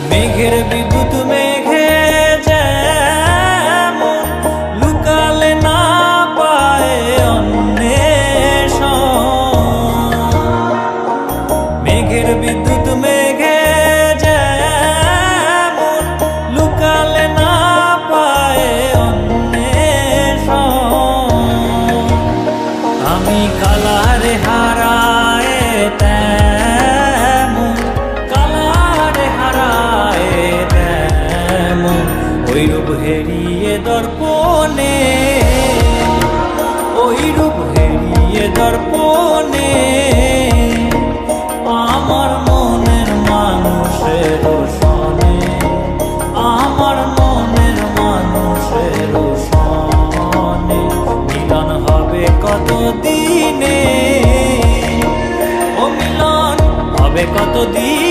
মেঘের বিদ্যুৎ মেঘে যেমন লুকালে না পায় অন্বেষণ, মেঘের বিদ্যুৎ মেঘে যেমন লুকালে না পায় অন্বেষণ। আমি কালারে হারায় তেমন, কালারে হারায় তেমন ওই রূপ হেরিয়ে দর্পণে, ওই রূপ হেরিয়ে দর্পণে আমার মনের মানুষের সনে, আমার মনের মানুষের সনে মিলন হবে কত দিনে, ও মিলন হবে কত দিন।